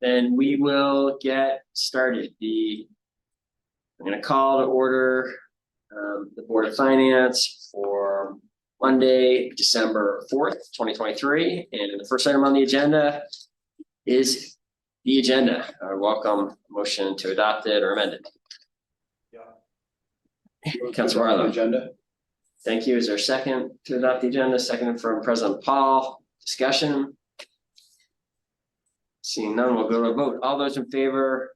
Then we will get started. I'm going to call to order the Board of Finance for Monday, December 4th, 2023. And the first item on the agenda is the agenda. Welcome motion to adopt it or amend it. Yeah. Councilor Arlo. Agenda. Thank you. Is there a second to adopt the agenda? Second from President Paul. Discussion. Seeing none, we'll go to a vote. All those in favor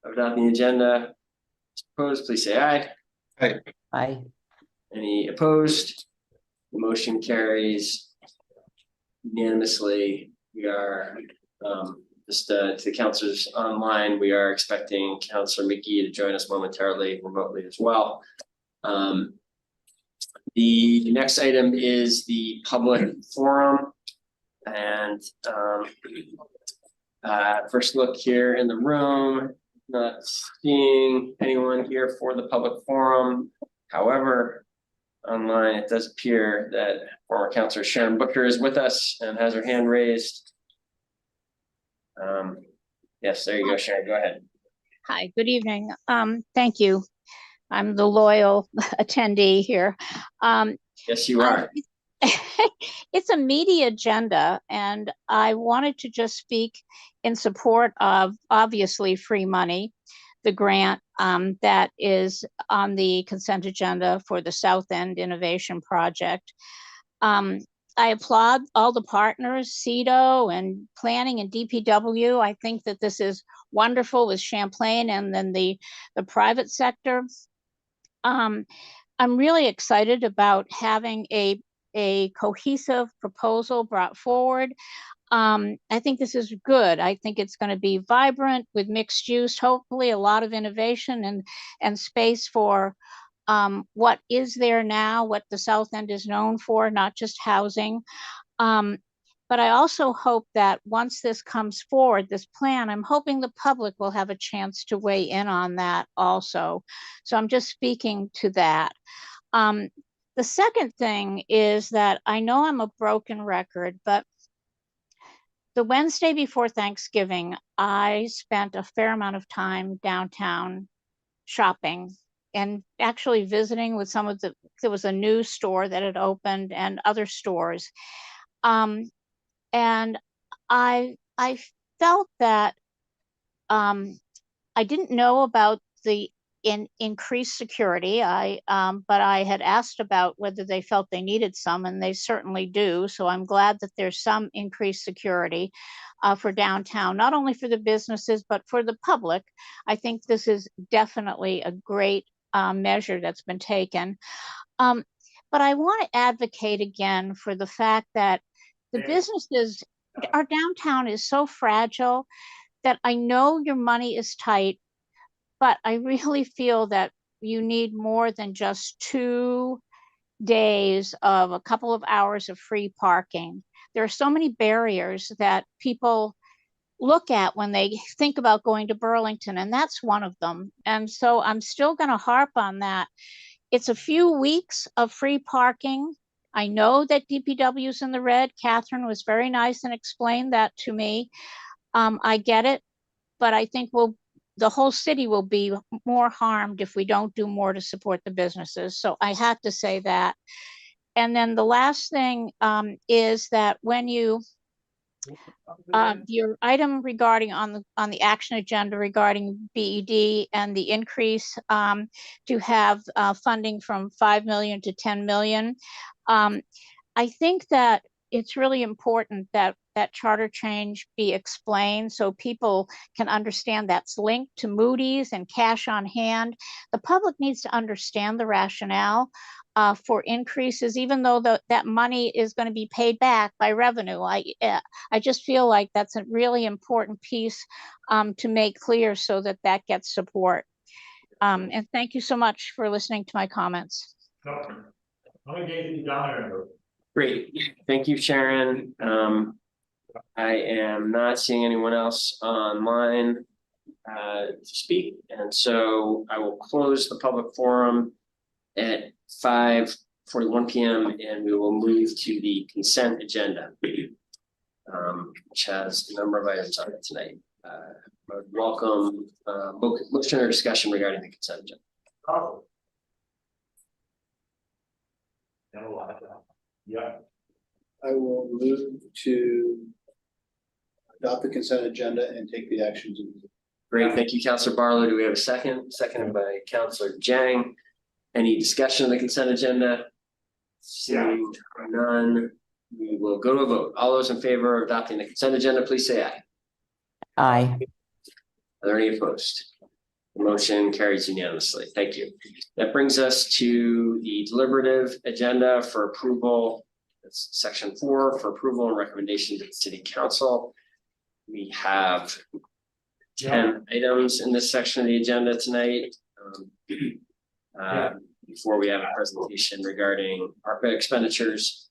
of adopting the agenda, opposed, please say aye. Aye. Aye. Any opposed? The motion carries unanimously. We are just to the councilors online, we are expecting Councilor McGee to join us momentarily remotely as well. The next item is the public forum. And first look here in the room, not seeing anyone here for the public forum. However, online it does appear that former Councilor Sharon Booker is with us and has her hand raised. Yes, there you go, Sharon, go ahead. Hi, good evening. Thank you. I'm the loyal attendee here. Yes, you are. It's a meaty agenda, and I wanted to just speak in support of, obviously, free money, the grant that is on the consent agenda for the South End Innovation Project. I applaud all the partners, CEDO and planning and DPW. I think that this is wonderful with Champlain and then the private sector. I'm really excited about having a cohesive proposal brought forward. I think this is good. I think it's going to be vibrant with mixed use, hopefully a lot of innovation and space for what is there now, what the South End is known for, not just housing. But I also hope that once this comes forward, this plan, I'm hoping the public will have a chance to weigh in on that also. So I'm just speaking to that. The second thing is that I know I'm a broken record, but the Wednesday before Thanksgiving, I spent a fair amount of time downtown shopping and actually visiting with some of there was a new store that had opened and other stores. And I felt that I didn't know about the increased security. But I had asked about whether they felt they needed some, and they certainly do. So I'm glad that there's some increased security for downtown, not only for the businesses, but for the public. I think this is definitely a great measure that's been taken. But I want to advocate again for the fact that the businesses, our downtown is so fragile that I know your money is tight, but I really feel that you need more than just 2 days of a couple of hours of free parking. There are so many barriers that people look at when they think about going to Burlington, and that's one of them. And so I'm still going to harp on that. It's a few weeks of free parking. I know that DPW is in the red. Catherine was very nice and explained that to me. I get it, but I think the whole city will be more harmed if we don't do more to support the businesses. So I had to say that. And then the last thing is that when you your item regarding on the action agenda regarding BED and the increase to have funding from 5 million to 10 million, I think that it's really important that that charter change be explained so people can understand that's linked to Moody's and cash on hand. The public needs to understand the rationale for increases, even though that money is going to be paid back by revenue. I just feel like that's a really important piece to make clear so that that gets support. And thank you so much for listening to my comments. How many days have you done there? Great, thank you, Sharon. I am not seeing anyone else online to speak, and so I will close the public forum at 5:41 p.m. and we will move to the consent agenda, which has a number of items on it tonight. I would welcome motion or discussion regarding the consent agenda. Oh. Yeah, I will move to adopt the consent agenda and take the actions. Great, thank you, Councilor Barlow. Do we have a second? Seconded by Councilor Jang. Any discussion of the consent agenda? Seeing none, we will go to a vote. All those in favor of adopting the consent agenda, please say aye. Aye. Are there any opposed? The motion carries unanimously. Thank you. That brings us to the deliberative agenda for approval. That's section 4 for approval and recommendation to the city council. We have 10 items in this section of the agenda tonight. Before we have a presentation regarding ARPA expenditures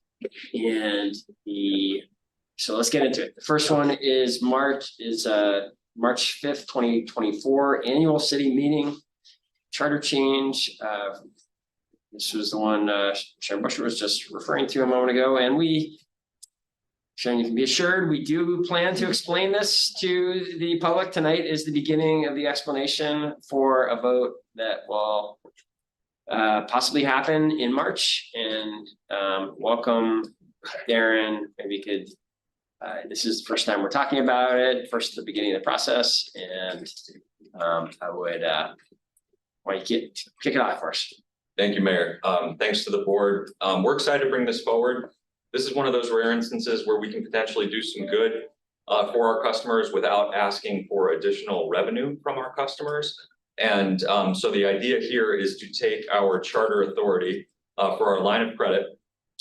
so let's get into it. The first one is March 5th, 2024 annual city meeting charter change. This was the one Sharon Busher was just referring to a moment ago, and Sharon, you can be assured we do plan to explain this to the public. Tonight is the beginning of the explanation for a vote that will possibly happen in March. And welcome, Darren. Maybe you could. This is the first time we're talking about it. First at the beginning of the process, and I would want you to kick it off for us. Thank you, Mayor. Thanks to the board. We're excited to bring this forward. This is one of those rare instances where we can potentially do some good for our customers without asking for additional revenue from our customers. And so the idea here is to take our charter authority for our line of credit,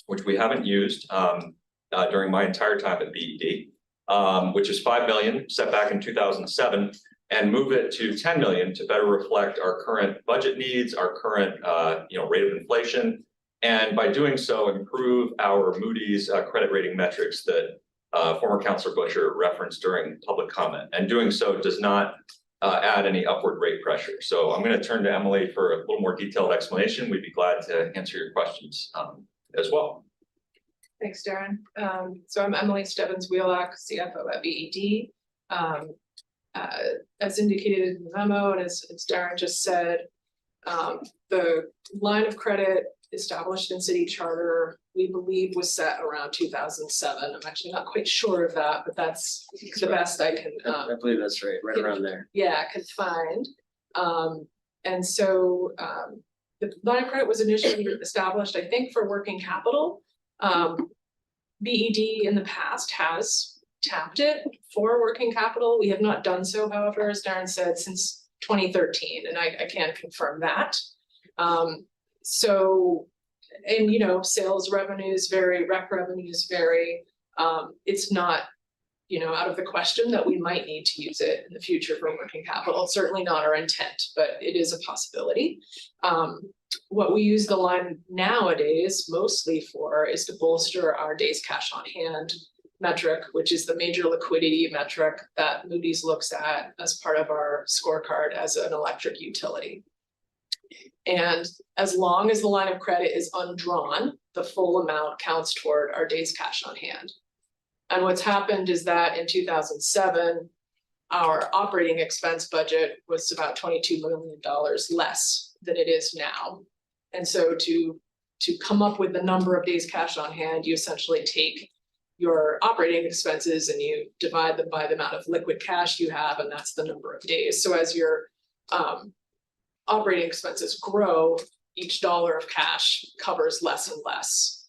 which we haven't used during my entire time at BED, which is $5 million set back in 2007, and move it to 10 million to better reflect our current budget needs, our current rate of inflation, and by doing so improve our Moody's credit rating metrics that former Councilor Busher referenced during public comment. And doing so does not add any upward rate pressure. So I'm going to turn to Emily for a little more detailed explanation. We'd be glad to answer your questions as well. Thanks, Darren. So I'm Emily Stebbins-Wheelock, CFO at BED. As indicated in the memo, and as Darren just said, the line of credit established in city charter, we believe was set around 2007. I'm actually not quite sure of that, but that's the best I can. I believe that's right, around there. Yeah, I could find. And so the line of credit was initially established, I think, for working capital. BED in the past has tapped it for working capital. We have not done so, however, as Darren said, since 2013, and I can confirm that. So, and sales revenues vary, rec revenues vary. It's not, out of the question that we might need to use it in the future for working capital. It's certainly not our intent, but it is a possibility. What we use the line nowadays mostly for is to bolster our days cash on hand metric, which is the major liquidity metric that Moody's looks at as part of our scorecard as an electric utility. And as long as the line of credit is undrawn, the full amount counts toward our days cash on hand. And what's happened is that in 2007, our operating expense budget was about $22 million less than it is now. And so to come up with the number of days cash on hand, you essentially take your operating expenses and you divide them by the amount of liquid cash you have, and that's the number of days. So as your operating expenses grow, each dollar of cash covers less and less.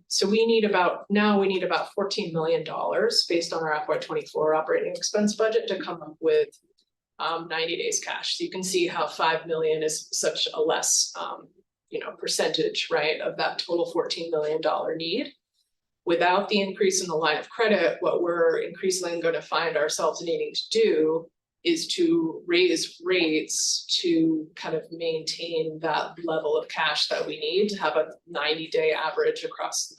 So we need about $14 million based on our FY24 operating expense budget to come up with 90 days cash. So you can see how 5 million is such a less percentage, right, of that total $14 million need. Without the increase in the line of credit, what we're increasingly going to find ourselves needing to do is to raise rates to kind of maintain that level of cash that we need to have a 90-day average across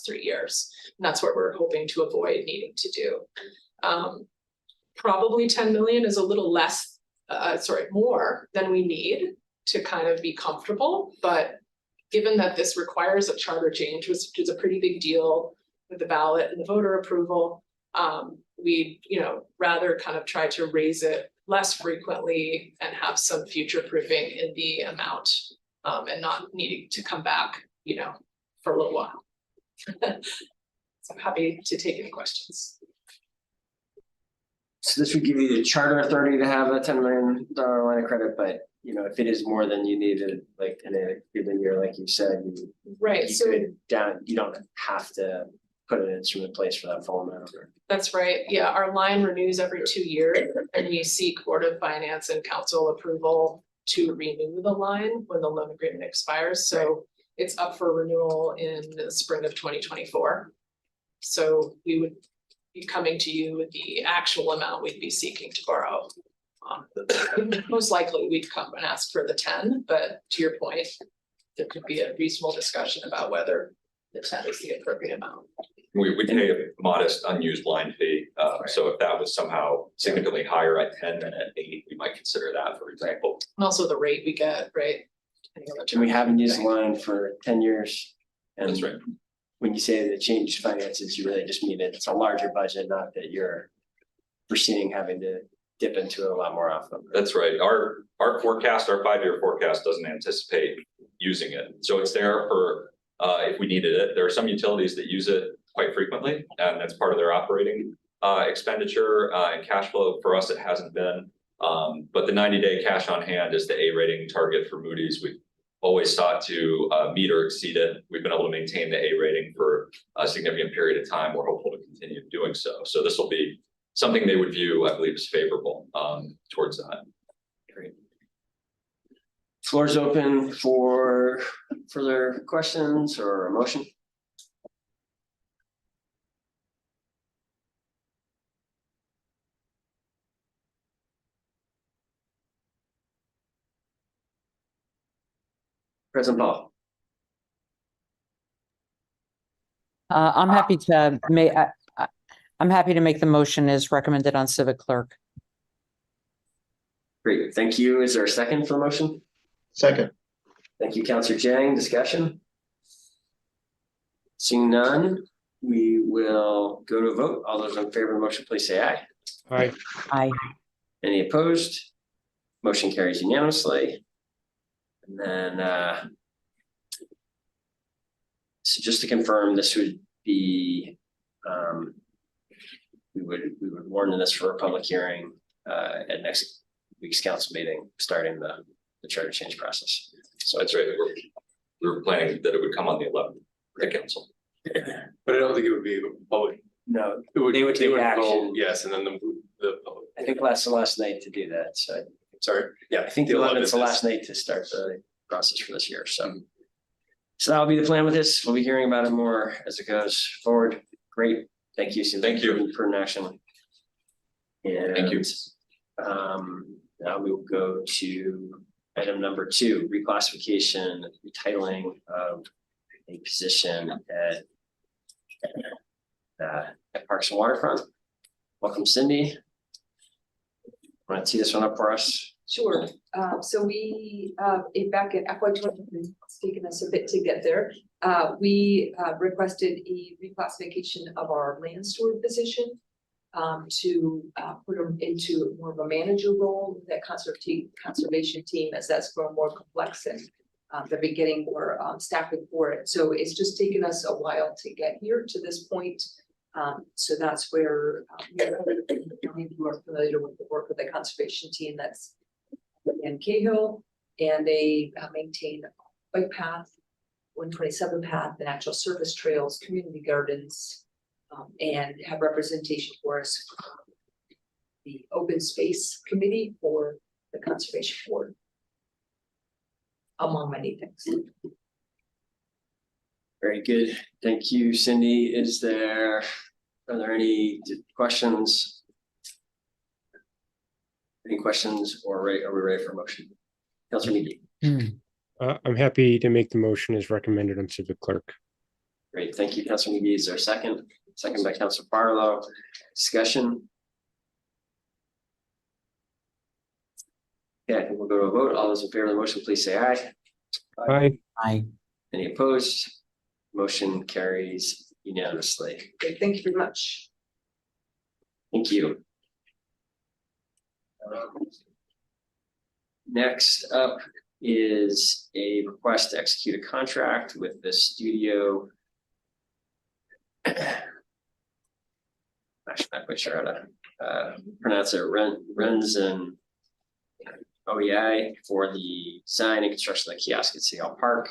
3 years. And that's what we're hoping to avoid needing to do. Probably 10 million is a little less, more than we need to kind of be comfortable. But given that this requires a charter change, which is a pretty big deal with the ballot and the voter approval, we'd, rather kind of try to raise it less frequently and have some future proofing in the amount, and not needing to come back, for a little while. So I'm happy to take any questions. So this would give you the charter authority to have a $10 million line of credit, but if it is more than you needed, like in a given year, like you said, Right, you so could you don't have to put an instrument in place for that full amount. that's right. Yeah, our line renews every 2 years and we seek Board of Finance and Council approval to renew the line when the loan agreement expires. So it's up for renewal in the spring of 2024. So we would be coming to you with the actual amount we'd be seeking to borrow. Most likely we'd come and ask for the 10, but to your point, there could be a reasonable discussion about whether the 10 is the appropriate amount. We pay a modest unused line fee, so if that was somehow significantly higher at 10 than at 8, we might consider that, for example. And also the rate we get, right? Depending on the And we term. haven't used the line for 10 years. And That's right. when you say the changed finances, you really just mean it's a larger budget, not that you're foreseeing having to dip into it a lot more often. That's right. Our forecast, our 5-year forecast doesn't anticipate using it. So it's there for if we needed it. There are some utilities that use it quite frequently, and that's part of their operating expenditure and cash flow. For us, it hasn't been. But the 90-day cash on hand is the A rating target for Moody's. We've always sought to meet or exceed it. We've been able to maintain the A rating for a significant period of time. We're hopeful to continue doing so. So this will be something they would view, I believe, as favorable towards that. Great. Floor is open for further questions or a motion. President Paul. I'm happy to make, I'm happy to make the motion as recommended on Civic Clerk. Great, thank you. Is there a second for the motion? Second. Thank you, Councilor Jang. Discussion? Seeing none, we will go to a vote. All those in favor of the motion, please say aye. Aye. Aye. Any opposed? Motion carries unanimously. And then, so just to confirm, this would be, we would warn this for a public hearing at next week's council meeting, starting the charter change process. So that's right. We were planning that it would come on the 11th for the council. But I don't think it would be public. No, They would take vote, action. yes, and then the public. I think that's the last night to do that. So Sorry, yeah. I think the 11th is the last night to start the process for this year. So that'll be the plan with this. We'll be hearing about it more as it goes forward. Great. Thank you, Susan. Thank you. For action. And Thank you. Now we will go to item number 2, reclassification, retitling of a position at Parks and Waterfront. Welcome, Cindy. Want to tee this one up for us? Sure, so we, back in FY 20, it's taken us a bit to get there. We requested a reclassification of our land steward position to put them into more of a manager role, that conservation team, as that's grown more complex and they've been getting more staffing for it. So it's just taken us a while to get here to this point. So that's where you are familiar with the work of the conservation team that's in Cahill, and they maintain a bike path, 127 path, the natural service trails, community gardens, and have representation for us, the open space committee for the conservation board, among many things. Very good. Thank you, Cindy. Are there any questions? Any questions, or are we ready for a motion? Councilor McGee. I'm happy to make the motion as recommended on Civic Clerk. Great, thank you, Councilor McGee. Is there a second? Second by Councilor Barlow. Discussion? Yeah, I think we'll go to a vote. All those in favor of the motion, please say aye. Aye. Aye. Any opposed? Motion carries unanimously. Great, thank you very much. Thank you. Next up is a request to execute a contract with the Studio. Actually, not quite sure how to pronounce it. RENZ+OEI for the design and construction of the kiosk at City Hall Park.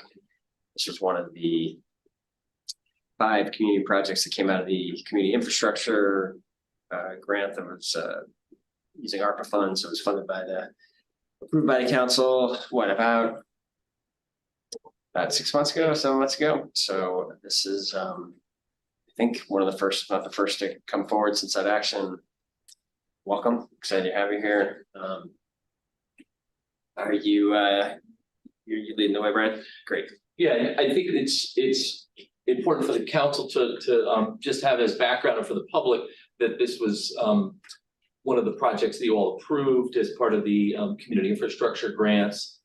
This was one of the 5 community projects that came out of the community infrastructure grant that was using ARPA funds. So it was funded by approved by the council, about 6 months ago, 7 months ago. So this is, I think, one of the first, if not the first, to come forward since that action. Welcome, excited to have you here. Are you, you're leading the way, Brian? Great. Yeah, I think it's important for the council to just have as background and for the public that this was one of the projects that you all approved as part of the community infrastructure grants.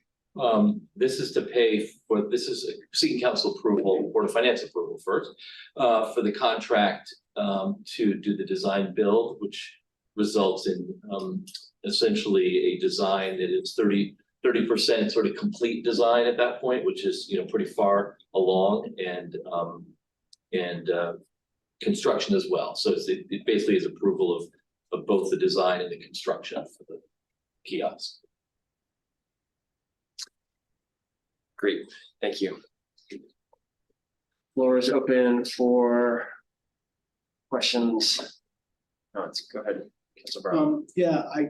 This is to pay for, this is seeking council approval, Board of Finance approval first, for the contract to do the design build, which results in essentially a design that is 30% sort of complete design at that point, which is, you know, pretty far along, and construction as well. So it basically is approval of both the design and the construction for the kiosk. Great, thank you. Floor is open for questions. No, go ahead, Councilor Brown. Yeah, I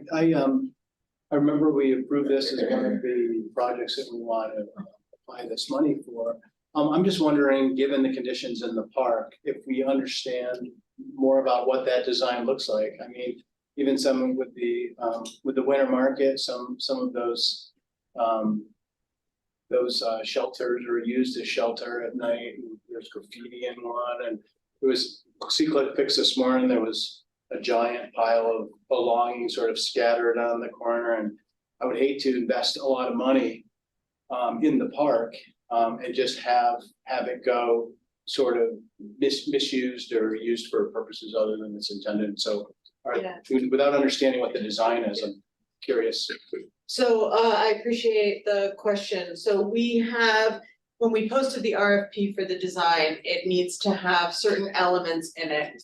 remember we approved this as one of the projects that we want to apply this money for. I'm just wondering, given the conditions in the park, if we understand more about what that design looks like. I mean, even some with the winter market, some of those shelters are used as shelter at night. There's graffiti in one, and it was Secret Fix this morning. There was a giant pile of belongings sort of scattered on the corner, and I would hate to invest a lot of money in the park and just have it go sort of misused or used for purposes other than it's intended. So without understanding what the design is, I'm curious. So I appreciate the question. So we have, when we posted the RFP for the design, it needs to have certain elements in it.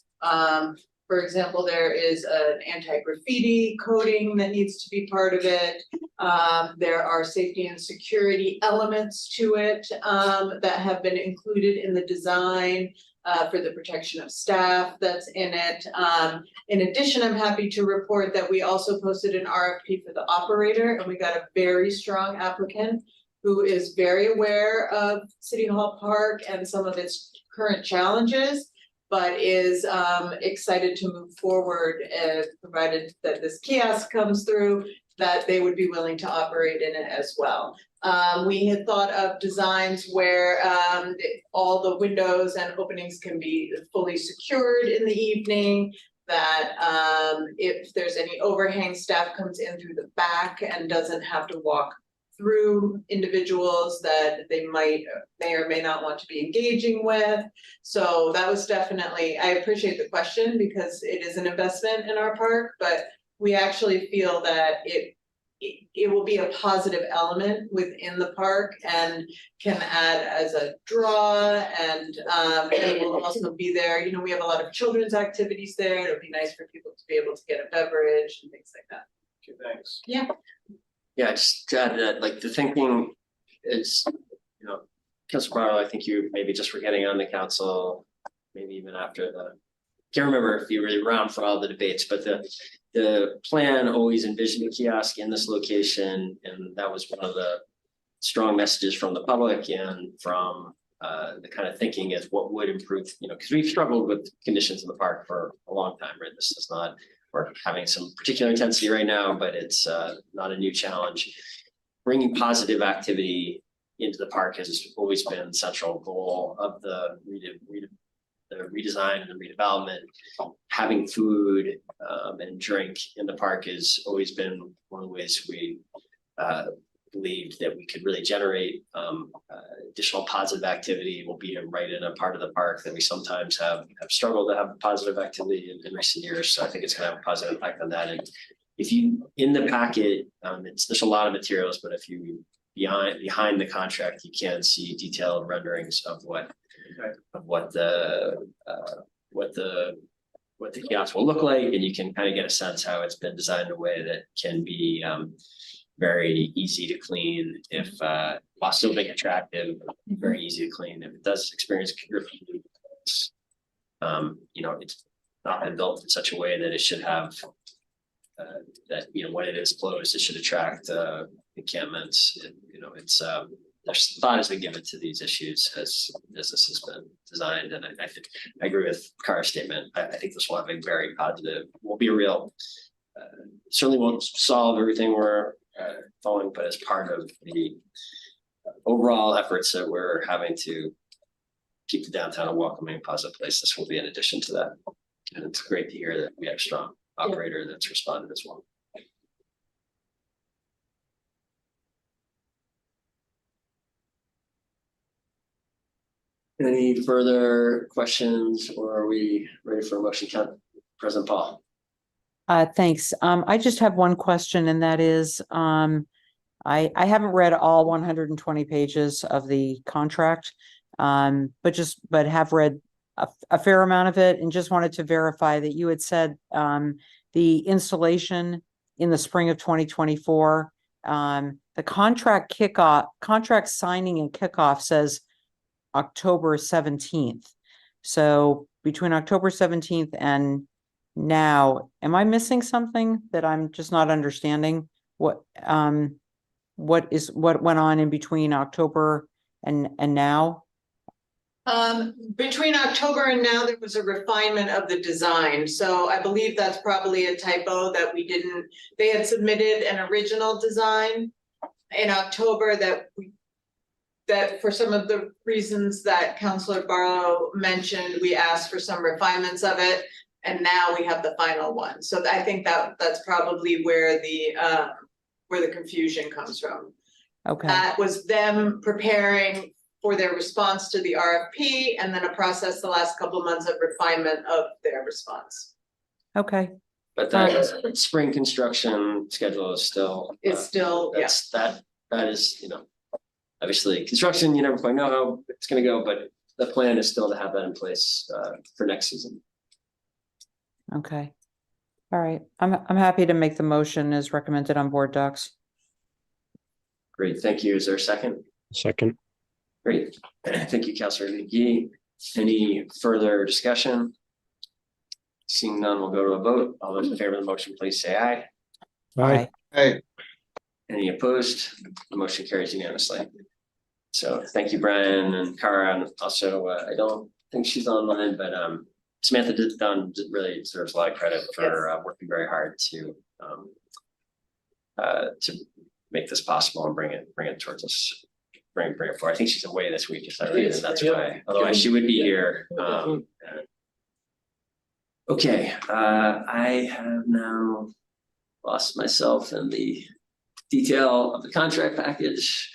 For example, there is an anti-graffiti coating that needs to be part of it. There are safety and security elements to it that have been included in the design for the protection of staff that's in it. In addition, I'm happy to report that we also posted an RFP for the operator, and we got a very strong applicant who is very aware of City Hall Park and some of its current challenges, but is excited to move forward, provided that this kiosk comes through, that they would be willing to operate in it as well. We had thought of designs where all the windows and openings can be fully secured in the evening, that if there's any overhang, staff comes in through the back and doesn't have to walk through individuals that they may or may not want to be engaging with. So that was definitely, I appreciate the question because it is an investment in our park, but we actually feel that it will be a positive element within the park and can add as a draw, and it will also be there. You know, we have a lot of children's activities there. It'll be nice for people to be able to get a beverage and things like that. Okay, thanks. Yeah. Yeah, just to add that, like, the thinking is, you know, Councilor Brown, I think you maybe just were getting on the council, maybe even after can't remember if you were around for all the debates, but the plan always envisioned a kiosk in this location, and that was one of the strong messages from the public and from the kind of thinking is what would improve, you know, because we've struggled with conditions in the park for a long time, right? This is not, we're having some particular intensity right now, but it's not a new challenge. Bringing positive activity into the park has always been the central goal of the redesign and the redevelopment. Having food and drink in the park has always been one of the ways we believed that we could really generate additional positive activity. We'll be right in a part of the park that we sometimes have struggled to have positive activity in recent years. So I think it's going to have a positive impact on that. And if you, in the packet, there's a lot of materials, but if you behind the contract, you can see detailed renderings of what the kiosk will look like, and you can kind of get a sense how it's been designed in a way that can be very easy to clean if while still being attractive, very easy to clean. If it does experience graffiti, it's not been built in such a way that it should have that when it is closed, it should attract encampments. There's thought has been given to these issues as this has been designed, and I think I agree with Kara's statement. I think this will have a very positive, will be a real, certainly won't solve everything we're following, but as part of the overall efforts that we're having to keep the downtown a welcoming, positive place, this will be in addition to that. And it's great to hear that we have a strong operator that's responded as well. Any further questions, or are we ready for a motion? President Paul. Thanks. I just have one question, and that is, I haven't read all 120 pages of the contract, but have read a fair amount of it, and just wanted to verify that you had said the installation in the spring of 2024, the contract signing and kickoff says October 17th. So between October 17th and now, am I missing something that I'm just not understanding? What went on in between October and now? Between October and now, there was a refinement of the design. So I believe that's probably a typo that they had submitted an original design in October that for some of the reasons that Councilor Barlow mentioned, we asked for some refinements of it, and now we have the final one. So I think that's probably where the confusion comes from. Okay. That was them preparing for their response to the RFP, and then a process the last couple of months of refinement of their response. Okay. But that spring construction schedule is still. That is, obviously construction, you never quite know how it's going to go, but the plan is still to have that in place for next season. Okay. All right. I'm happy to make the motion as recommended on board docs. Great. Thank you. Is there a second? Second. Great. Thank you, Councilor McGee. Any further discussion? Seeing none, we'll go to a vote. All those in favor of the motion, please say aye. Aye. Hey, Any opposed? The motion carries unanimously. So thank you, Brian and Kara, and also I don't think she's online, but Samantha really deserves a lot of credit for working very hard to make this possible and bring it towards us. Bring it forward. I think she's away this week, if I read it, that's why. Otherwise, she would be here. Okay, I have now lost myself in the detail of the contract package.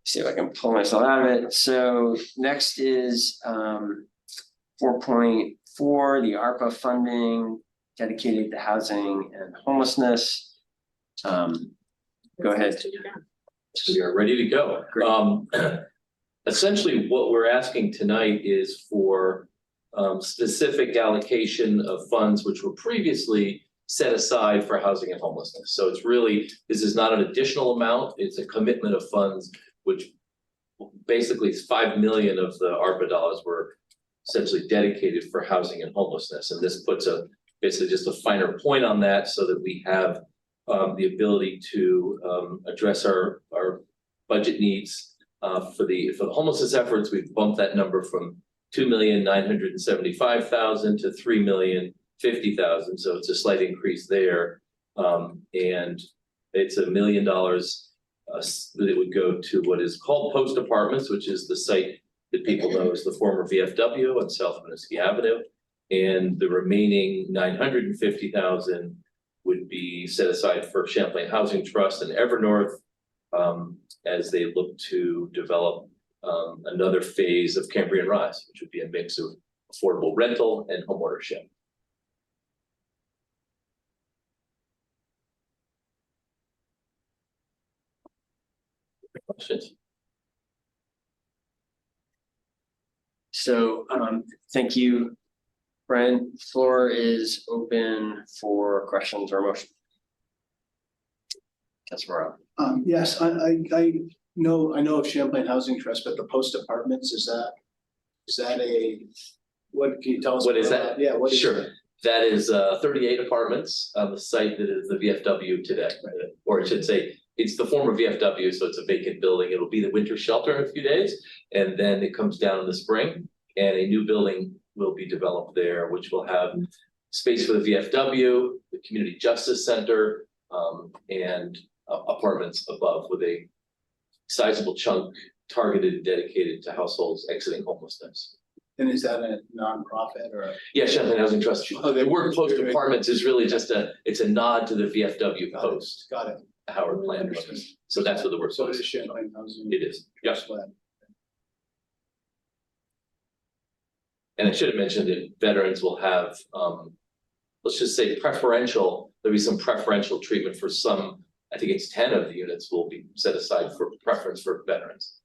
See if I can pull myself out of it. So next is 4.4, the ARPA funding dedicated to housing and homelessness. Go ahead. We are ready to go. Essentially, what we're asking tonight is for specific allocation of funds which were previously set aside for housing and homelessness. So it's really, this is not an additional amount, it's a commitment of funds, which basically is 5 million of the ARPA dollars were essentially dedicated for housing and homelessness. And this puts basically just a finer point on that so that we have the ability to address our budget needs for the homelessness efforts. We've bumped that number from 2,975,000 to 3,050,000. So it's a slight increase there. And it's $1 million that it would go to what is called Post Apartments, which is the site that people know as the former VFW on South Winooski Avenue. And the remaining 950,000 would be set aside for Champlain Housing Trust and Evernorth, as they look to develop another phase of Cambrian Rise, which would be a mix of affordable rental and homeownership. Questions? So, thank you. Brian, floor is open for questions or motion. Councilor Morrow. Yes, I know of Champlain Housing Trust, but the post apartments, is that a, what can you tell us? What is more that? about? Yeah, what is Sure. it? That is 38 apartments on the site that is the VFW today, or I should say, it's the former VFW, so it's a vacant building. It'll be the winter shelter in a few days, and then it comes down in the spring, and a new building will be developed there, which will have space for the VFW, the Community Justice Center, and apartments above with a sizable chunk targeted and dedicated to households exiting homelessness. And is that a nonprofit or? Yeah, Champlain Housing Trust. Oh, The word post apartments is really just it's a nod to the VFW Got it. post, Got it. Howard Plan was. So that's what the word So it post is is. Champlain Housing. It is, yes. Trust. And I should have mentioned that veterans will have, let's just say there'll be some preferential treatment for some, I think it's 10 of the units will be set aside for preference for veterans.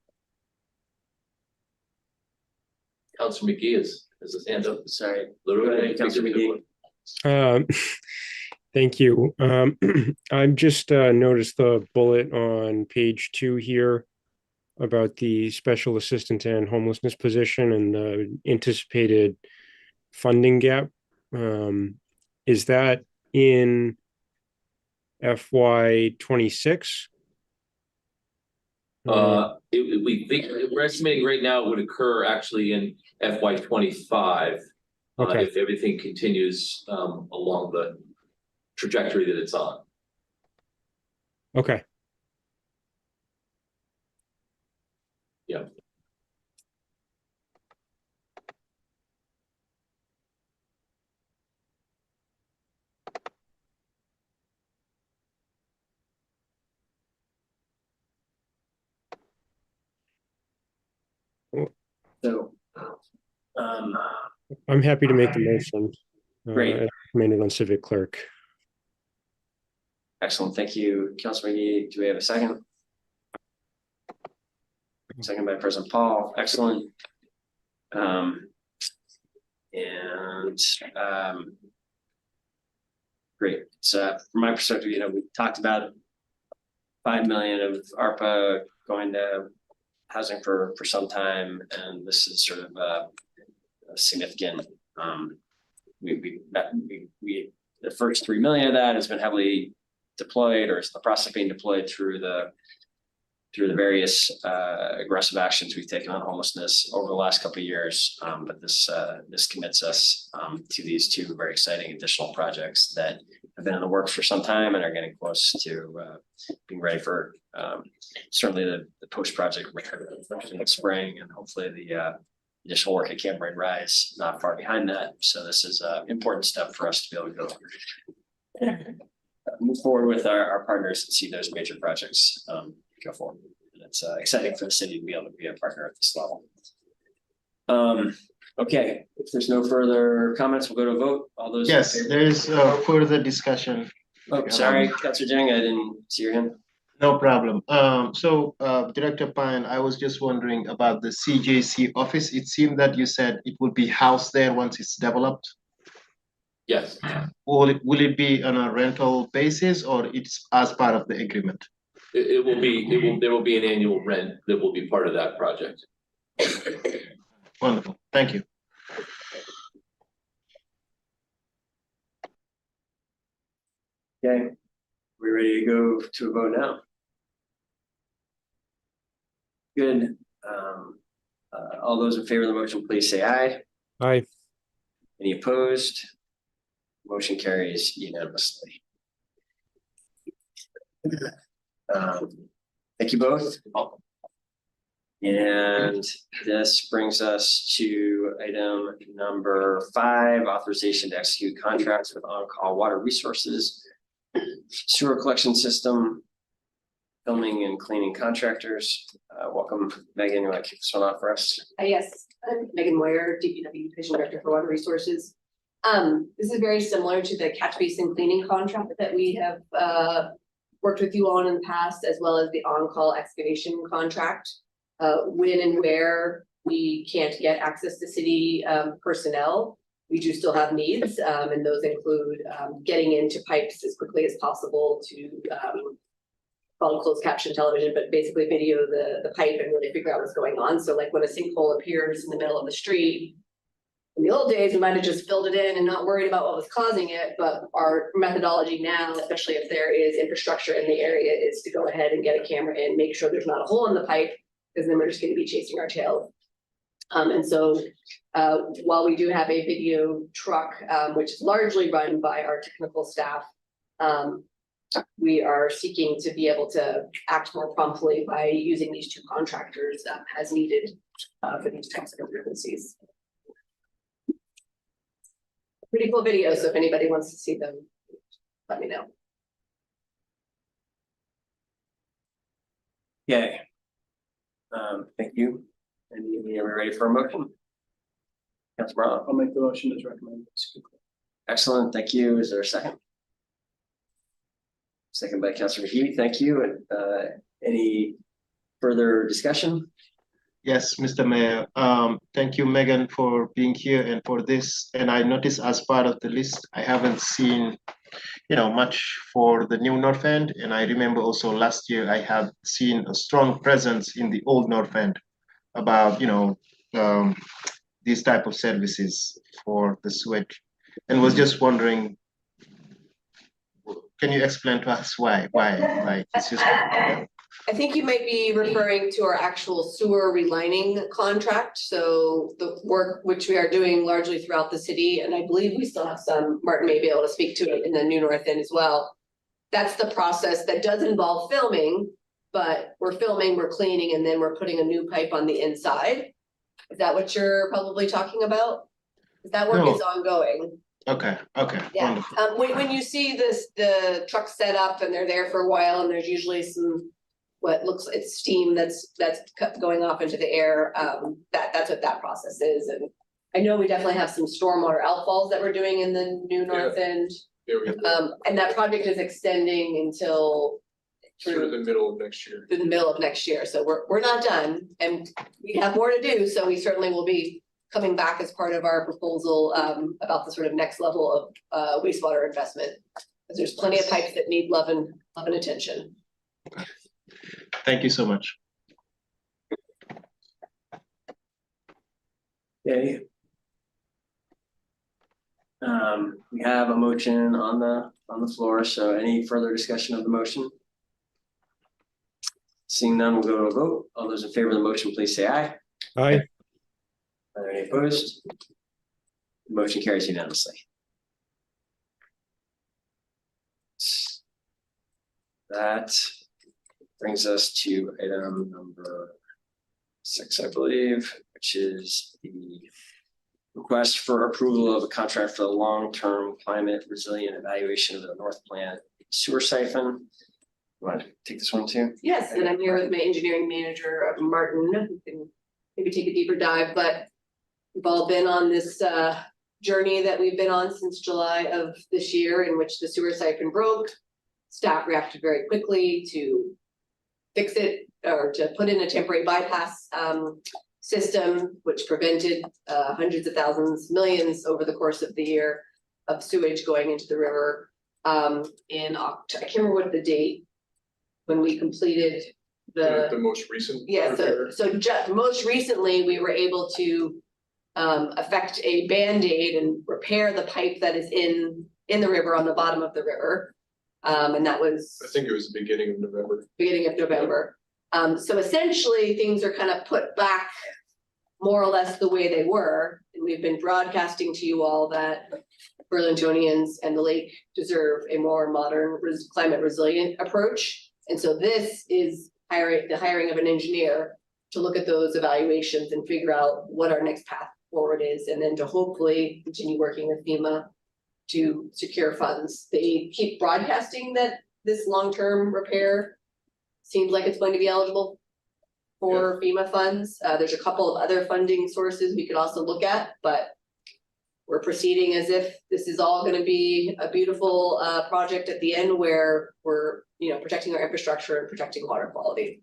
Councilor McGee has his hand up. Sorry. Literally. Councilor McGee. Thank you. I've just noticed the bullet on page 2 here about the special assistant and homelessness position and the anticipated funding gap. Is that in FY26? We think we're estimating right now it would occur actually in FY25. Okay. If everything continues along the trajectory that it's on. Okay. Yeah. So, I'm happy to make the motion. Great. As recommended on civic clerk. excellent. Thank you, Councilor McGee. Do we have a second? Second by President Paul. Excellent. Great. So from my perspective, we talked about 5 million of ARPA going to housing for some time, and this is sort of a significant. The first 3 million of that has been heavily deployed, or is the process being deployed through the various aggressive actions we've taken on homelessness over the last couple of years. But this commits us to these 2 very exciting additional projects that have been in the works for some time and are getting close to being ready for certainly the post-project in the spring, and hopefully the additional work at Cambrian Rise not far behind that. So this is an important step for us to be able to go move forward with our partners and see those major projects go forward. And it's exciting for the city to be able to be a partner at this level. Okay, if there's no further comments, we'll go to a vote. All those. Yes, there is further discussion. Oh, sorry, Councilor Jang, I didn't see your hand. No problem. Director Pine, I was just wondering about the CJC office. It seemed that you said it would be housed there once it's developed. Yes. Will it be on a rental basis, or it's as part of the agreement? There will be an annual rent that will be part of that project. Wonderful. Thank you. Okay, we're ready to go to a vote now. Good. All those in favor of the motion, please say aye. Aye. Any opposed? Motion carries unanimously. Thank you both. And this brings us to item number 5, authorization to execute contracts with on-call water resources, sewer collection system, filming and cleaning contractors. Welcome, Megan. You want to kick this one off for us? Yes, I'm Megan Moyer, DPW Division Director for Water Resources. This is very similar to the catch basin cleaning contract that we have worked with you on in the past, as well as the on-call excavation contract. When and where we can't get access to city personnel, we do still have needs, and those include getting into pipes as quickly as possible to follow closed caption television, but basically video the pipe and really figure out what's going on. So like when a sinkhole appears in the middle of the street, in the old days, we might have just filled it in and not worried about what was causing it, but our methodology now, especially if there is infrastructure in the area, is to go ahead and get a camera in, make sure there's not a hole in the pipe, because then we're just going to be chasing our tail. And so while we do have a video truck, which is largely run by our technical staff, we are seeking to be able to act more promptly by using these two contractors as needed for these types of emergencies. Pretty cool videos, so if anybody wants to see them, let me know. Okay. Thank you. And are we ready for a motion? Councilor Brown. I'll make the motion as recommended. Excellent, thank you. Is there a second? Second by Councilor Heath, thank you. And any further discussion? Yes, Mr. Mayor. Thank you, Megan, for being here and for this. And I noticed as part of the list, I haven't seen, much for the new North End. And I remember also last year I had seen a strong presence in the old North End about, these type of services for the sewage. And was just wondering, can you explain to us why? Like it's just. I think you might be referring to our actual sewer relining contract. So the work which we are doing largely throughout the city, and I believe we still have some, Martin may be able to speak to it in the new North End as well. That's the process that does involve filming, but we're filming, we're cleaning, and then we're putting a new pipe on the inside. Is that what you're probably talking about? That work is ongoing. Okay, Yeah, wonderful. when you see the truck set up and they're there for a while, and there's usually some what looks like steam that's going off into the air, that's what that process is. And I know we definitely have some stormwater outfalls that we're doing in the new North End. And that project is extending until Through the middle of next year. through the middle of next year. So we're not done, and we have more to do. So we certainly will be coming back as part of our proposal about the sort of next level of wastewater investment. Because there's plenty of pipes that need love and attention. Thank you so much. Okay. We have a motion on the floor, so any further discussion of the motion? Seeing none, we'll go to a vote. All those in favor of the motion, please say aye. Aye. Are there any opposed? The motion carries unanimously. That brings us to item number 6, I believe, which is the request for approval of a contract for the long-term climate resilient evaluation of the North Plant sewer siphon. You want to take this one too? Yes, and I'm here with my engineering manager, Martin, who can maybe take a deeper dive, but we've all been on this journey that we've been on since July of this year, in which the sewer siphon broke. Staff reacted very quickly to fix it, or to put in a temporary bypass system, which prevented hundreds of thousands, millions over the course of the year of sewage going into the river. In October, I can't remember what the date when we completed The most recent. yeah, so just most recently, we were able to affect a Band-Aid and repair the pipe that is in the river, on the bottom of the river. And that was I think it was the beginning of November. beginning of November. So essentially, things are kind of put back more or less the way they were. And we've been broadcasting to you all that Burlingtonians and the lake deserve a more modern climate resilient approach. And so this is the hiring of an engineer to look at those evaluations and figure out what our next path forward is, and then to hopefully continue working with FEMA to secure funds. They keep broadcasting that this long-term repair seems like it's going to be eligible for FEMA funds. There's a couple of other funding sources we could also look at, but we're proceeding as if this is all gonna be a beautiful project at the end where we're, protecting our infrastructure and protecting water quality.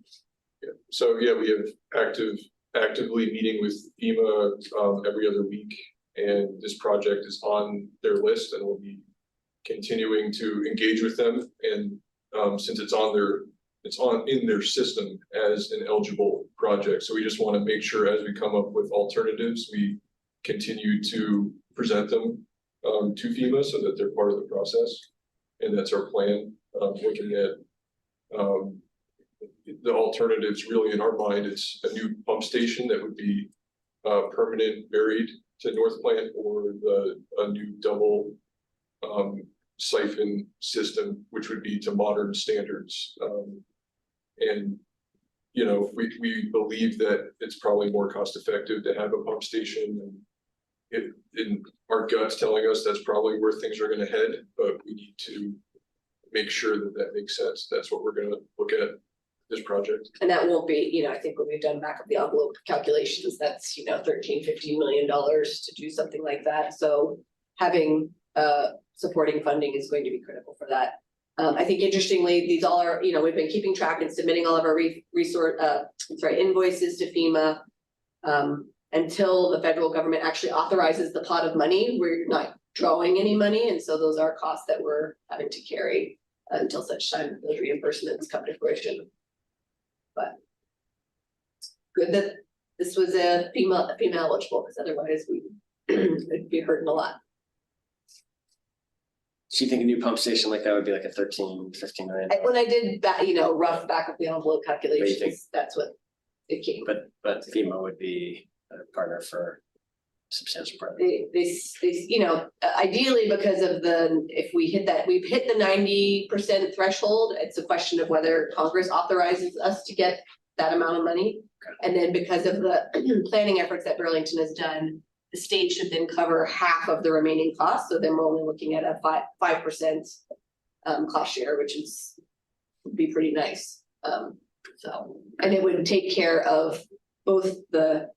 Yeah. So, yeah, we have actively meeting with FEMA every other week. And this project is on their list and we'll be continuing to engage with them. And since it's in their system as an eligible project. So we just want to make sure as we come up with alternatives, we continue to present them to FEMA so that they're part of the process. And that's our plan, looking at the alternatives. Really in our mind, it's a new pump station that would be permanent buried to North Plant, or a new double siphon system, which would be to modern standards. And we believe that it's probably more cost effective to have a pump station, and in our guts telling us that's probably where things are going to head, but we need to make sure that makes sense. That's what we're going to look at this project. And that won't be, I think when we've done back of the envelope calculations, that's, $13-15 million to do something like that. So having supporting funding is going to be critical for that. I think interestingly, these all are, we've been keeping track and submitting all of our invoices to FEMA. Until the federal government actually authorizes the pot of money, we're not drawing any money. And so those are costs that we're having to carry until such time that those reimbursements come to fruition. But it's good that this was a FEMA eligible, because otherwise we'd be hurting a lot. So you think a new pump station like that would be like a 13-15 million? When I did that, rough back of the envelope calculations, that's what it came. But FEMA would be a partner for a substantial part. They ideally, because of if we hit that, we've hit the 90% threshold. It's a question of whether Congress authorizes us to get that amount of money. And then because of the planning efforts that Burlington has done, the state should then cover half of the remaining costs. So then we're only looking at a 5% cost share, which would be pretty nice. And it would take care of both the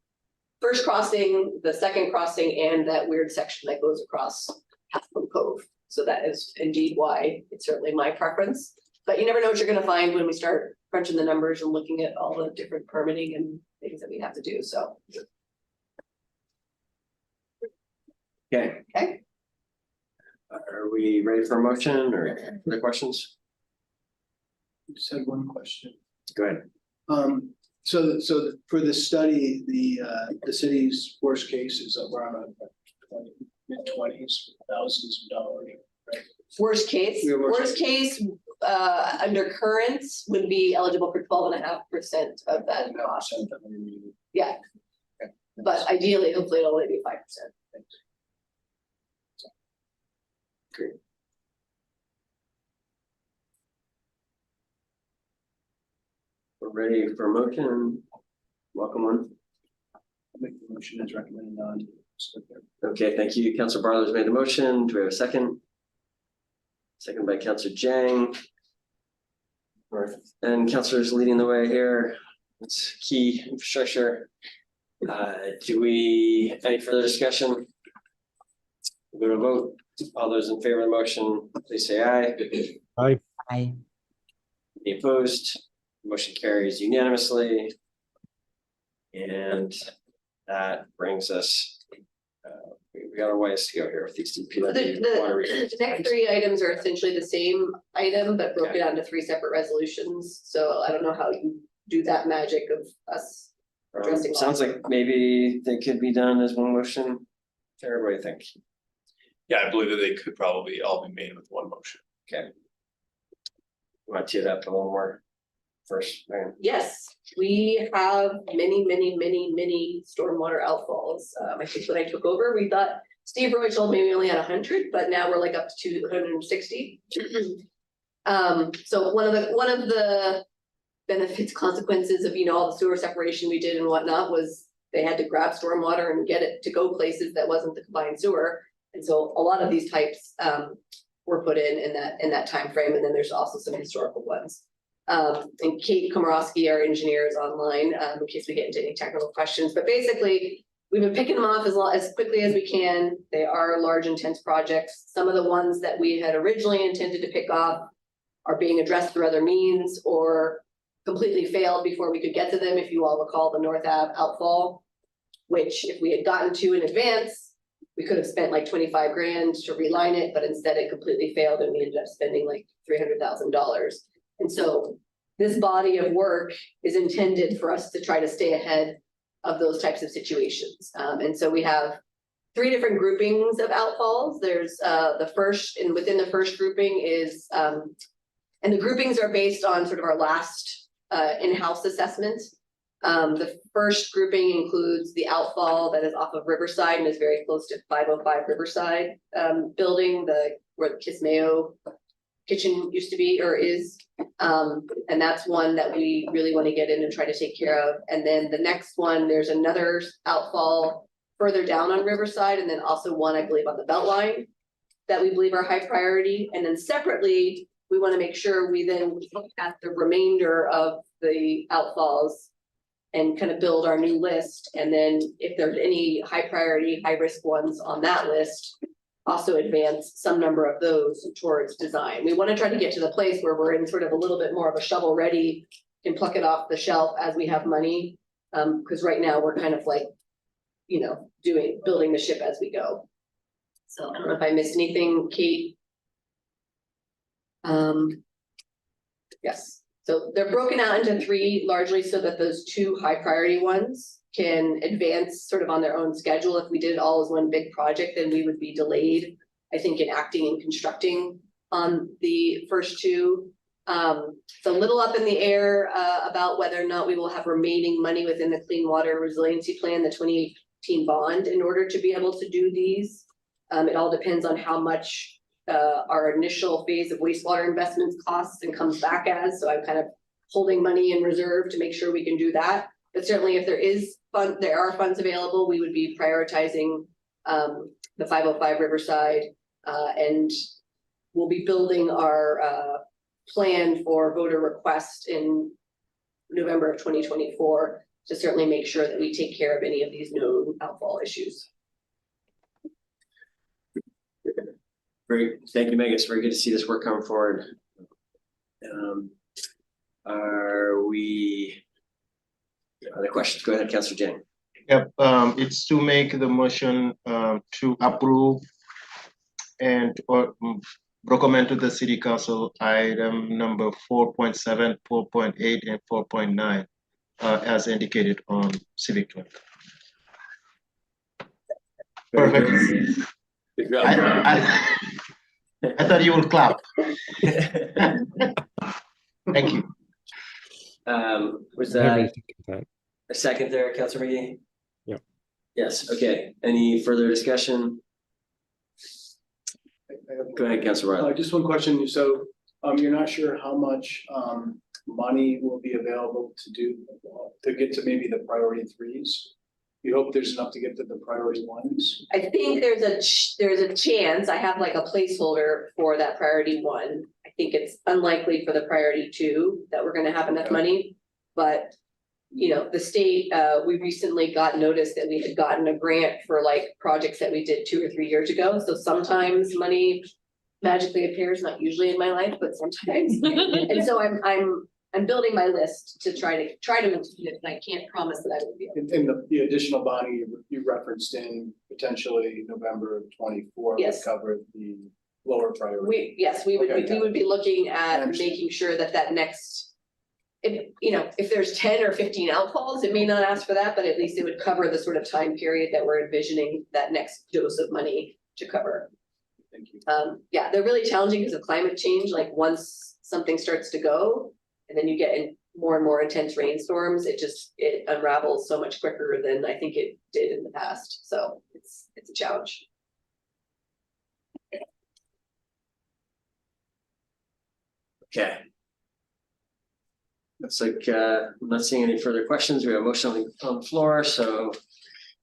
first crossing, the second crossing, and that weird section that goes across Half Moon Cove. So that is indeed why it's certainly my preference. But you never know what you're going to find when we start crunching the numbers and looking at all the different permitting and things that we have to do. So. Okay. Are we ready for a motion or other questions? Just had one question. Go ahead. So for the study, the city's worst case is around mid-20s, thousands of dollars, right? Worst case, under currents would be eligible for 12.5% of that cost. Yeah. Okay. But ideally, hopefully it'll only be 5%. Great. We're ready for a motion. Welcome on. Make the motion as recommended on. Okay, thank you. Councilor Barlow's made the motion. Do we have a second? Second by Councilor Jang. And Councilor's leading the way here. It's key infrastructure. Any further discussion? We'll go to vote. All those in favor of the motion, please say aye. Aye. Aye. Any opposed? Motion carries unanimously. And that brings us, we got our ways to go here with these DPW. The next three items are essentially the same item, but broken down to three separate resolutions. So I don't know how you do that magic of us addressing. Sounds like maybe they could be done as one motion. Sarah, what do you think? Yeah, I believe that they could probably all be made with one motion. Okay. You want to tee it up a little more first, Megan? Yes, we have many stormwater outfalls. I think when I took over, we thought Steve Roy told me we only had 100, but now we're like up to 260. So one of the benefits, consequences of all the sewer separation we did and whatnot was they had to grab stormwater and get it to go places that wasn't the combined sewer. And so a lot of these types were put in that time frame, and then there's also some historical ones. And Kate Komorowski, our engineer, is online, in case we get into any technical questions, but basically, we've been picking them off as quickly as we can. They are large, intense projects. Some of the ones that we had originally intended to pick off are being addressed through other means or completely failed before we could get to them. If you all recall the North Ave outfall, which if we had gotten to in advance, we could have spent like 25 grand to reline it, but instead it completely failed and we ended up spending like $300,000. And so this body of work is intended for us to try to stay ahead of those types of situations. And so we have 3 different groupings of outfalls. There's the first, and within the first grouping is, and the groupings are based on sort of our last in-house assessment. The first grouping includes the outfall that is off of Riverside and is very close to 505 Riverside building, where the Kiss Mayo kitchen used to be or is. And that's one that we really want to get in and try to take care of. And then the next one, there's another outfall further down on Riverside, and then also one, I believe, on the Beltline that we believe are high priority. And then separately, we want to make sure we then look at the remainder of the outfalls and kind of build our new list. And then if there's any high priority, high risk ones on that list, also advance some number of those towards design. We want to try to get to the place where we're in sort of a little bit more of a shovel ready and pluck it off the shelf as we have money. Because right now we're kind of like, you know, building the ship as we go. So I don't know if I missed anything, Kate. Yes. So they're broken out into 3 largely so that those 2 high priority ones can advance sort of on their own schedule. If we did it all as one big project, then we would be delayed, I think, in acting and constructing on the first 2. It's a little up in the air about whether or not we will have remaining money within the Clean Water Resiliency Plan, the 2018 bond, in order to be able to do these. It all depends on how much our initial phase of wastewater investments costs and comes back as. So I'm kind of holding money in reserve to make sure we can do that. But certainly if there are funds available, we would be prioritizing the 505 Riverside, and we'll be building our plan for voter request in November of 2024 to certainly make sure that we take care of any of these known outfall issues. Great, thank you, Megan. It's very good to see this work come forward. Are we? Other questions? Go ahead, Councilor Jang. Yep, it's to make the motion to approve and recommend to the city council item number 4.7, 4.8, and 4.9 as indicated on Civic 20. Perfect. I thought you would clap. Thank you. Was that a second there, Councilor McGee? Yeah. Yes, okay. Any further discussion? Go ahead, Councilor Riley. Just one question. So you're not sure how much money will be available to get to maybe the priority 3s? You hope there's enough to get to the priority 1s? I think there's a chance. I have like a placeholder for that priority 1. I think it's unlikely for the priority 2 that we're going to have enough money, but you know, the state, we recently got notice that we had gotten a grant for like projects that we did 2 or 3 years ago. So sometimes money magically appears, not usually in my life, but sometimes. And so I'm building my list to try to include it, and I can't promise that I will be able to. And the additional bonding you referenced in potentially November of 24 would cover the lower priority. We would be looking at making sure that next, if there's 10 or 15 outfalls, it may not ask for that, but at least it would cover the sort of time period that we're envisioning that next dose of money to cover. Thank you. Yeah, they're really challenging because of climate change. Like once something starts to go, and then you get in more and more intense rainstorms, it unravels so much quicker than I think it did in the past. So it's a challenge. Okay. Looks like I'm not seeing any further questions. We have a motion on the floor, so if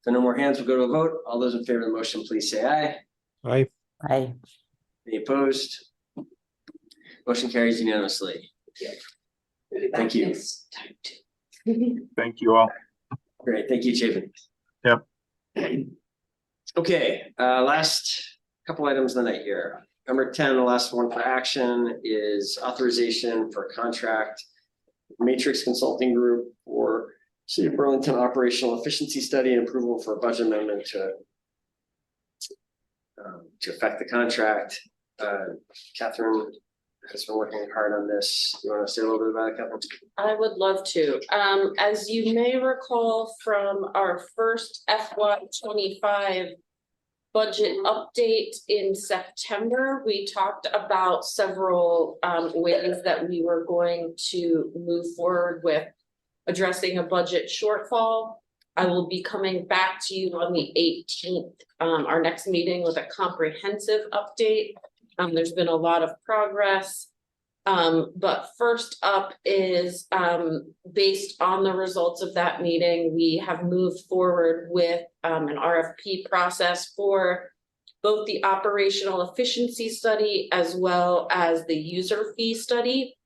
there are no more hands, we'll go to a vote. All those in favor of the motion, please say aye. Aye. Aye. Any opposed? Motion carries unanimously. Thank you. Thank you all. Great, thank you, Chapin. Yep. Okay, last couple items of the night here. Number 10, the last one for action is authorization for contract Matrix Consulting Group for City of Burlington operational efficiency study and approval for a budget amendment to affect the contract. Catherine has been working hard on this. You want to say a little bit about it, Catherine? I would love to. As you may recall from our first FY25 budget update in September, we talked about several ways that we were going to move forward with addressing a budget shortfall. I will be coming back to you on the 18th, our next meeting, with a comprehensive update. There's been a lot of progress. But first up is based on the results of that meeting, we have moved forward with an RFP process for both the operational efficiency study as well as the user fee study.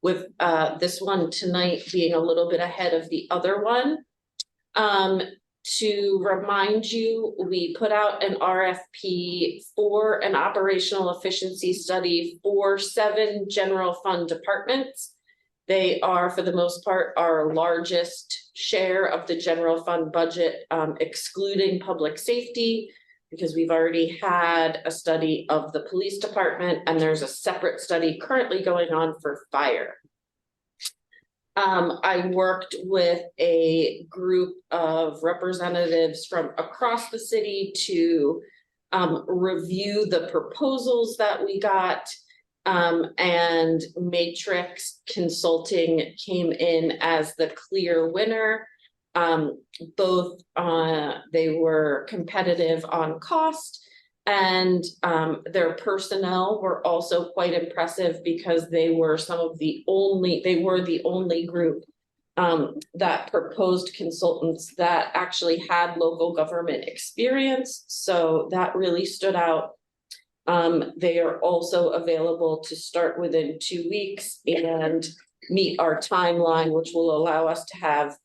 With this one tonight being a little bit ahead of the other one. To remind you, we put out an RFP for an operational efficiency study for 7 general fund departments. They are, for the most part, our largest share of the general fund budget, excluding public safety, because we've already had a study of the police department, and there's a separate study currently going on for fire. I worked with a group of representatives from across the city to review the proposals that we got, and Matrix Consulting came in as the clear winner. Both they were competitive on cost, and their personnel were also quite impressive because they were the only group that proposed consultants that actually had local government experience. So that really stood out. They are also available to start within 2 weeks and meet our timeline, which will allow us to have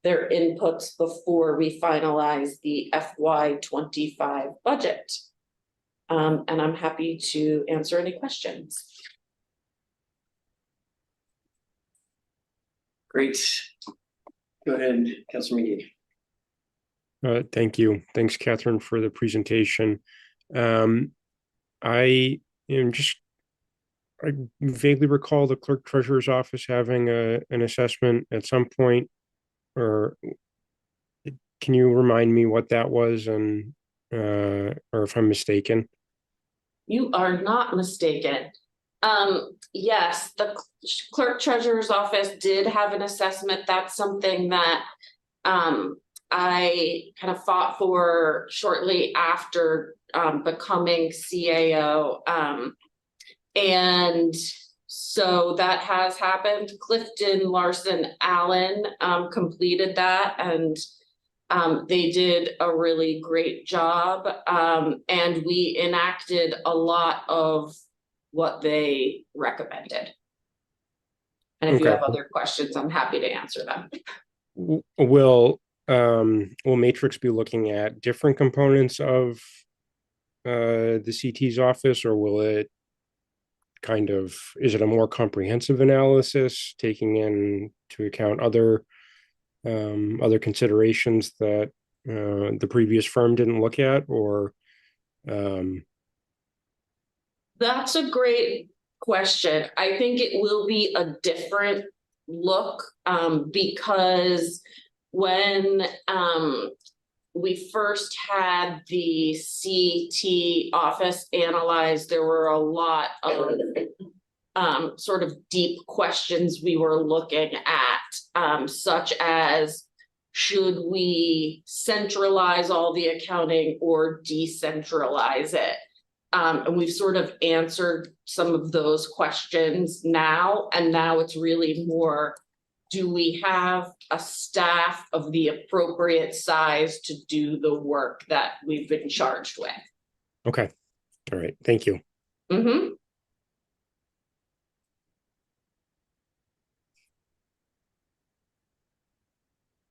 their inputs before we finalize the FY25 budget. And I'm happy to answer any questions. Great. Go ahead, Councilor McGee. Thank you. Thanks, Catherine, for the presentation. I vaguely recall the clerk treasurer's office having an assessment at some point, or can you remind me what that was, and or if I'm mistaken? You are not mistaken. Yes, the clerk treasurer's office did have an assessment. That's something that I kind of fought for shortly after becoming CAO. And so that has happened. Clifton Larson Allen completed that, and they did a really great job. And we enacted a lot of what they recommended. And if you have other questions, I'm happy to answer them. Will Matrix be looking at different components of the CT's office, or will it is it a more comprehensive analysis, taking into account other considerations that the previous firm didn't look at, or? That's a great question. I think it will be a different look because when we first had the CT office analyzed, there were a lot of sort of deep questions we were looking at, such as, should we centralize all the accounting or decentralize it? And we've sort of answered some of those questions now, and now it's really more, do we have a staff of the appropriate size to do the work that we've been charged with? Okay. All right. Thank you. Mm-hmm.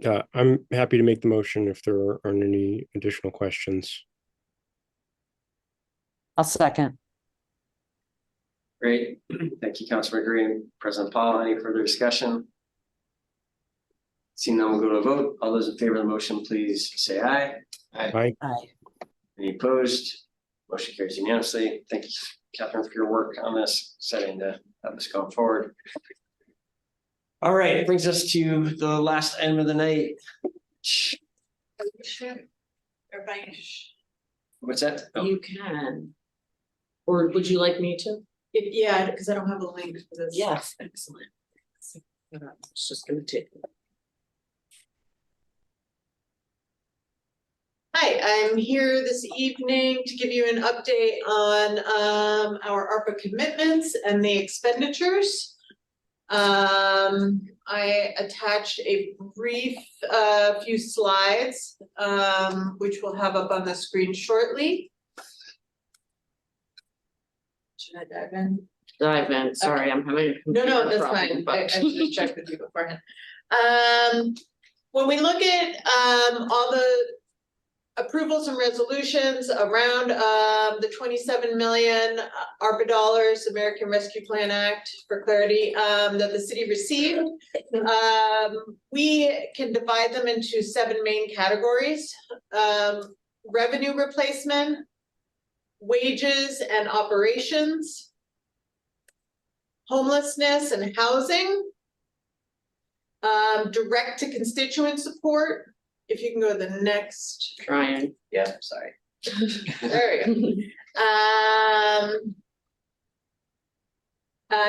I'm happy to make the motion if there aren't any additional questions. I'll second. Great. Thank you, Councilor Green. President Paul, any further discussion? Seeing none, we'll go to a vote. All those in favor of the motion, please say aye. Aye. Aye. Any opposed? Motion carries unanimously. Thank you, Catherine, for your work on this, setting to have this going forward. All right, it brings us to the last item of the night. What's that? Oh, You can. Or would you like me to? Yeah, because I don't have a link for this. Yes, excellent. It's just gonna take. Hi, I'm here this evening to give you an update on our ARPA commitments and the expenditures. I attached a brief few slides, which we'll have up on the screen shortly. Should I dive in? Dive in, sorry, I'm having. No, that's fine. I just checked with you beforehand. When we look at all the approvals and resolutions around the 27 million ARPA dollars, American Rescue Plan Act for clarity, that the city received, we can divide them into 7 main categories. Revenue replacement, wages and operations, homelessness and housing, direct to constituent support. If you can go to the next. Trying. yeah, sorry. There we go.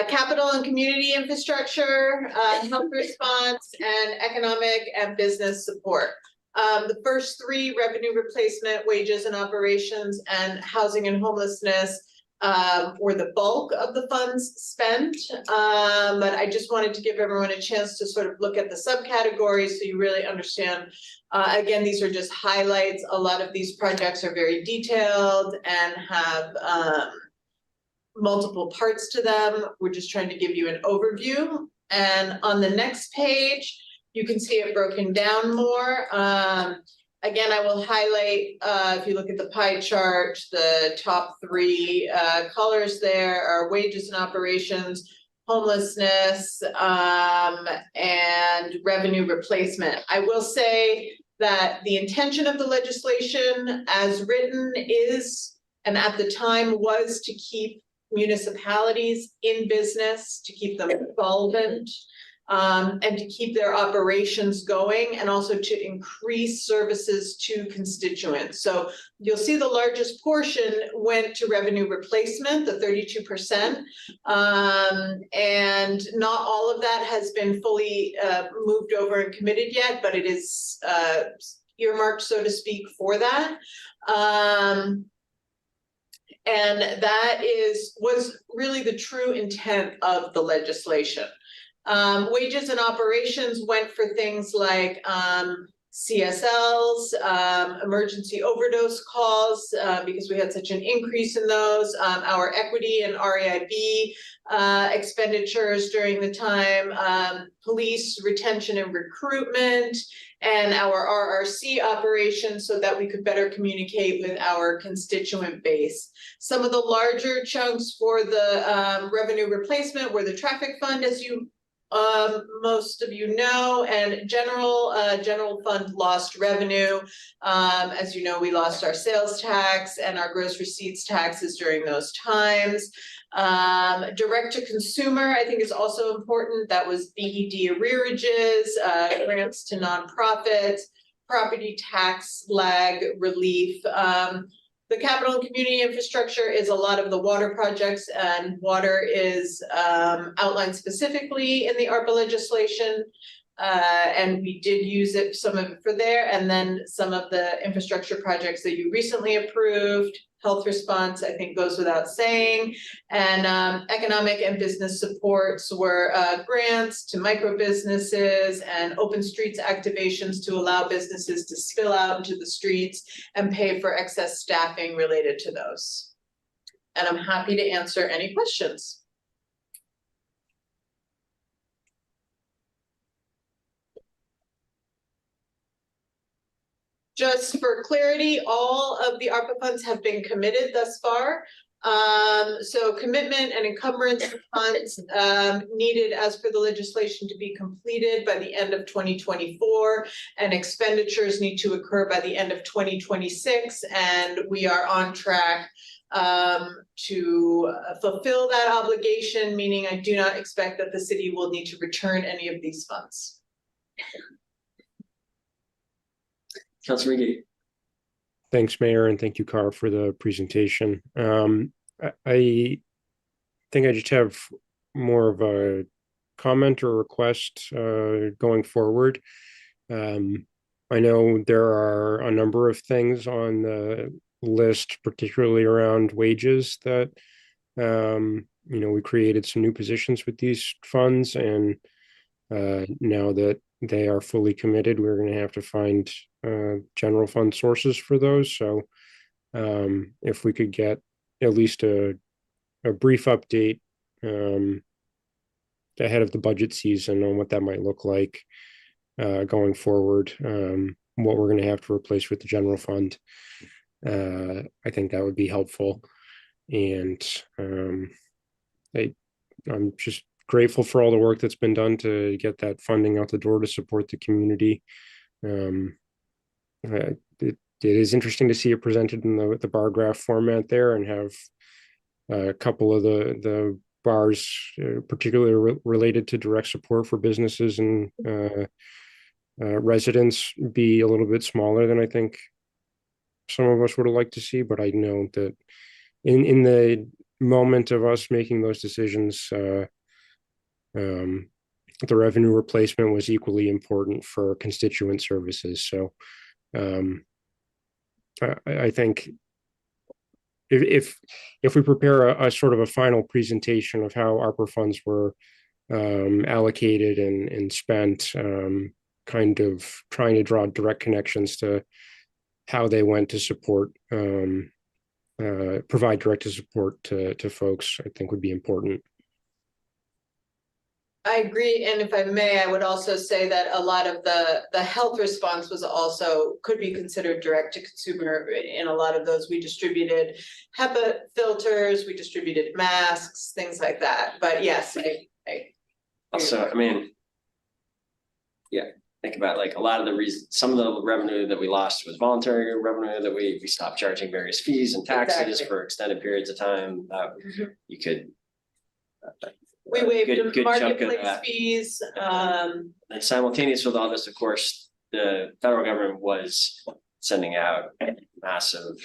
Capital and community infrastructure, health response, and economic and business support. The first 3, revenue replacement, wages and operations, and housing and homelessness, were the bulk of the funds spent. But I just wanted to give everyone a chance to sort of look at the subcategories so you really understand. Again, these are just highlights. A lot of these projects are very detailed and have multiple parts to them. We're just trying to give you an overview. And on the next page, you can see it broken down more. Again, I will highlight, if you look at the pie chart, the top 3 colors there are wages and operations, homelessness, and revenue replacement. I will say that the intention of the legislation as written is, and at the time was, to keep municipalities in business, to keep them solvent, and to keep their operations going, and also to increase services to constituents. So you'll see the largest portion went to revenue replacement, the 32%. And not all of that has been fully moved over and committed yet, but it is earmarked, so to speak, for that. And that was really the true intent of the legislation. Wages and operations went for things like CSLs, emergency overdose calls, because we had such an increase in those, our equity and REIB expenditures during the time, police retention and recruitment, and our RRC operations so that we could better communicate with our constituent base. Some of the larger chunks for the revenue replacement were the traffic fund, as most of you know, and general fund lost revenue. As you know, we lost our sales tax and our gross receipts taxes during those times. Direct to consumer, I think, is also important. That was BED arrearages, grants to nonprofits, property tax lag relief. The capital and community infrastructure is a lot of the water projects, and water is outlined specifically in the ARPA legislation. And we did use it, some of it for there, and then some of the infrastructure projects that you recently approved. Health response, I think, goes without saying. And economic and business supports were grants to micro businesses and open streets activations to allow businesses to spill out into the streets and pay for excess staffing related to those. And I'm happy to answer any questions. just for clarity, all of the ARPA funds have been committed thus far. So commitment and encumbrance funds needed as per the legislation to be completed by the end of 2024, and expenditures need to occur by the end of 2026, and we are on track to fulfill that obligation, meaning I do not expect that the city will need to return any of these funds. Councilor McGee. Thanks, Mayor, and thank you, Cara, for the presentation. I think I just have more of a comment or request going forward. I know there are a number of things on the list, particularly around wages, that we created some new positions with these funds, and now that they are fully committed, we're going to have to find general fund sources for those. So if we could get at least a brief update ahead of the budget season on what that might look like going forward, what we're going to have to replace with the general fund, I think that would be helpful. And I'm just grateful for all the work that's been done to get that funding out the door to support the community. It is interesting to see it presented in the bar graph format there, and have a couple of the bars, particularly related to direct support for businesses and residents, be a little bit smaller than I think some of us would have liked to see. But I know that in the moment of us making those decisions, the revenue replacement was equally important for constituent services. So I think if we prepare a sort of a final presentation of how ARPA funds were allocated and spent, kind of trying to draw direct connections to how they went to support, provide direct support to folks, I think would be important. I agree, and if I may, I would also say that a lot of the health response was also, could be considered direct to consumer. In a lot of those, we distributed HEPA filters, we distributed masks, things like that. But yes, I Also, I mean, yeah, think about like a lot of the reasons, some of the revenue that we lost was voluntary revenue, that we stopped charging various fees and taxes Exactly. for extended periods of time. You could. We waived good chunk of marketplace that. fees. And simultaneous with all this, of course, the federal government was sending out massive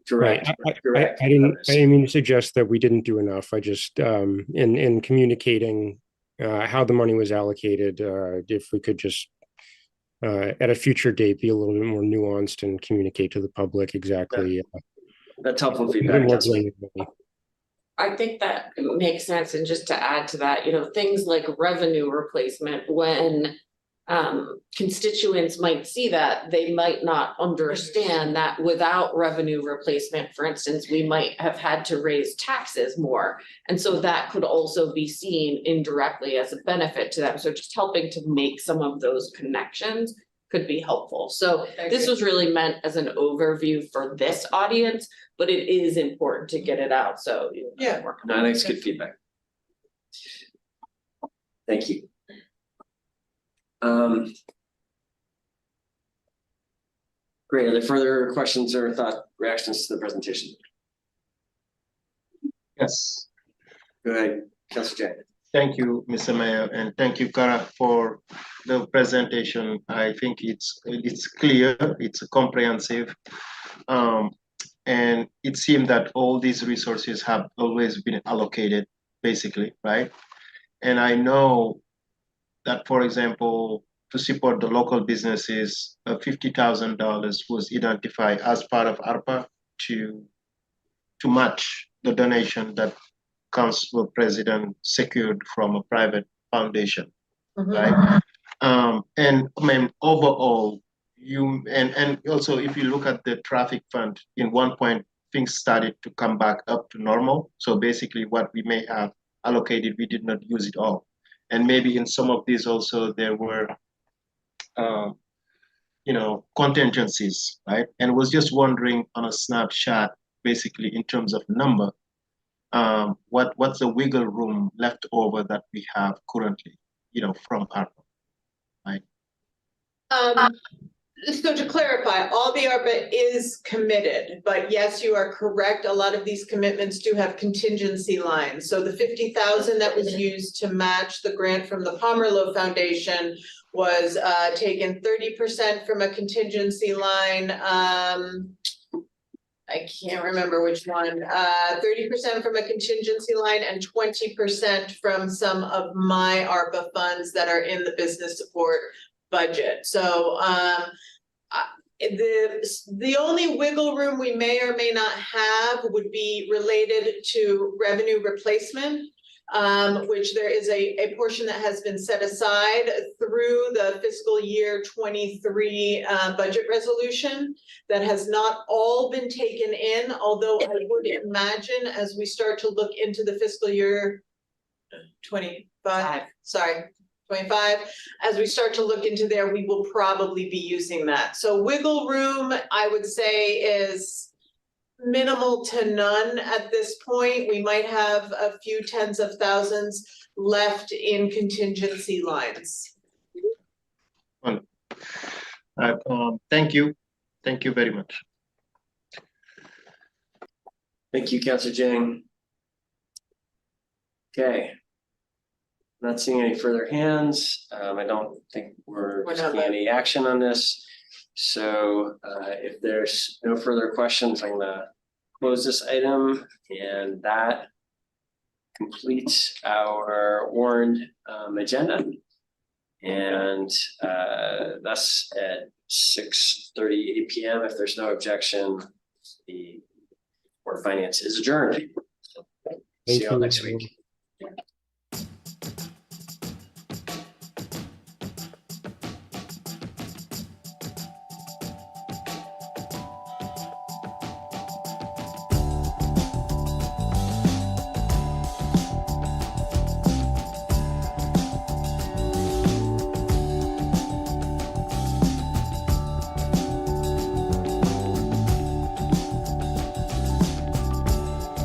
direct. Right. I didn't mean to suggest that we didn't do enough. I just in communicating how the money was allocated, if we could just at a future date be a little bit more nuanced and communicate to the public exactly. That's helpful feedback. I think that makes sense. And just to add to that, things like revenue replacement, when constituents might see that, they might not understand that without revenue replacement, for instance, we might have had to raise taxes more. And so that could also be seen indirectly as a benefit to them. So just helping to make some of those connections could be helpful. So this was really meant as an overview for this audience, but it is important to get it out. So yeah, no, I think it's good feedback. Thank you. Great. Are there further questions or reactions to the presentation? Yes. Go ahead, Councilor Jay. Thank you, Mr. Mayor, and thank you, Cara, for the presentation. I think it's clear, it's comprehensive, and it seems that all these resources have always been allocated, basically, right? And I know that, for example, to support the local businesses, $50,000 was identified as part of ARPA to match the donation that Council President secured from a private foundation, right? And I mean, overall, and also if you look at the traffic fund, in one point things started to come back up to normal. So basically, what we may have allocated, we did not use it all, and maybe in some of these also there were, contingencies, right? And was just wondering on a snapshot, basically in terms of number, what's the wiggle room left over that we have currently, from ARPA, right? So to clarify, all the ARPA is committed, but yes, you are correct. A lot of these commitments do have contingency lines. So the 50,000 that was used to match the grant from the Pomerleau Foundation was taken 30% from a contingency line. I can't remember which one, 30% from a contingency line and 20% from some of my ARPA funds that are in the business support budget. So the only wiggle room we may or may not have would be related to revenue replacement, which there is a portion that has been set aside through the fiscal year 23 budget resolution that has not all been taken in, although I would imagine as we start to look into the fiscal year 25, as we start to look into there, we will probably be using that. So wiggle room, I would say, is minimal to none at this point. We might have a few tens of thousands left in contingency lines. Thank you. Thank you very much. Thank you, Councilor Jing. Okay. Not seeing any further hands. I don't think we're taking any action on this. So if there's no further questions, I'm gonna close this item, and that completes our warned agenda. And thus at 6:38 p.m., if there's no objection, the Board of Finance is adjourned. See you all next week.